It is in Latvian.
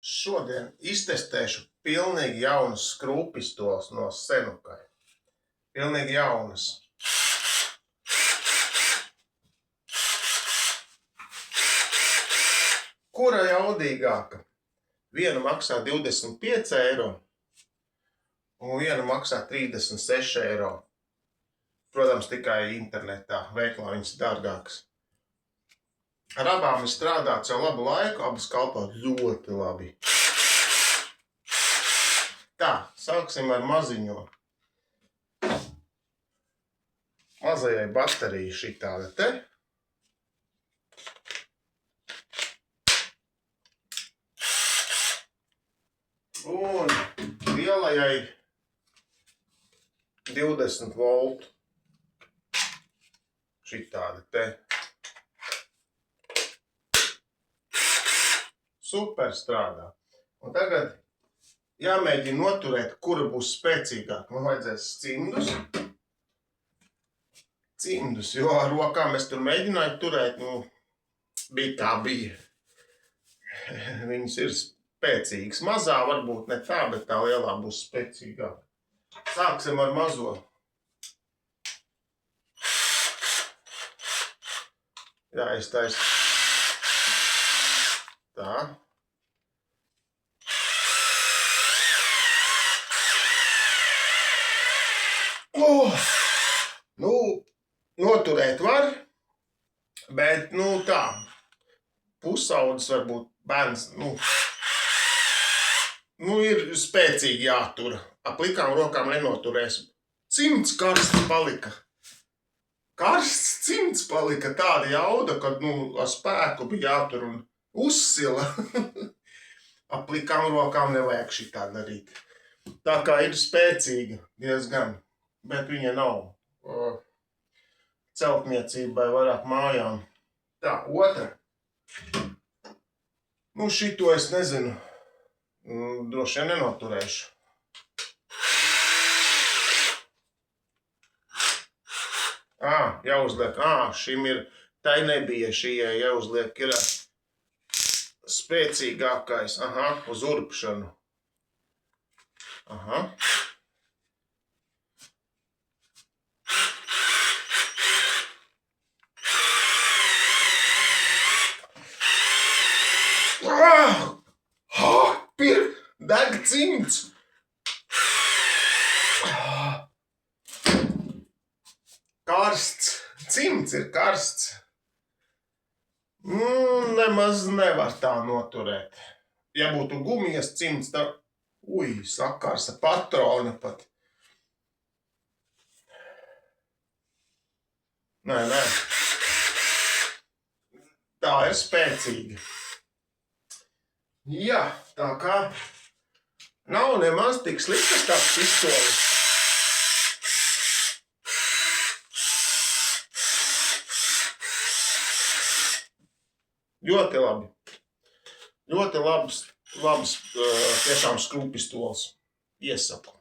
Šodien iztestēšu pilnīgi jaunas skrūvpistoles no Senukai. Pilnīgi jaunas. Kura jaudīgāka? Viena maksā 25 eiro un viena maksā 36 eiro. Protams, tikai internetā, veiklā viņas dārgākas. Ar abām ir strādāts jau labu laiku, abas kalpo ļoti labi. Tā, sāksim ar maziņo. Mazajai baterija šitāda te. Un lielajai 20 voltu. Šitāda te. Super strādā. Un tagad jāmēģina noturēt, kura būs spēcīgāka. Man vajadzēs cimdus. Cimdus, jo ar rokām es tur mēģināju turēt, bija kā bija. Viņas ir spēcīgas. Mazā varbūt ne tā, bet tā lielā būs spēcīgāka. Sāksim ar mazo. Jā, es taisu. Tā. Noturēt var, bet, tā, pusaudzis varbūt bērns, ir spēcīgi jātura. Aplikām rokām nenoturēs. Cimds karsts palika. Karsts cimds palika, tāda jauda, kad, ar spēku bija jātur un uzsila. Aplikām rokām nevajag šitā darīt. Tā kā ir spēcīga diezgan, bet viņa nav celtniecībai vairāk mājām. Tā, otra. Šito es nezinu. Droši vien nenoturēšu. Jāuzliek. Šim ir, tai nebija šijai jāuzliek, ir spēcīgākais. Uz urpšanu. Deg cimds! Karsts. Cimds ir karsts. Nemaz nevar tā noturēt. Ja būtu gumijas cimds, tad, sakars ar patrona pat. Nē. Tā ir spēcīga. Jā, tā kā nav nemaz tik sliktas tās pistoles. Ļoti labi. Ļoti labs tiešām skrūvpistoles. Iesaku.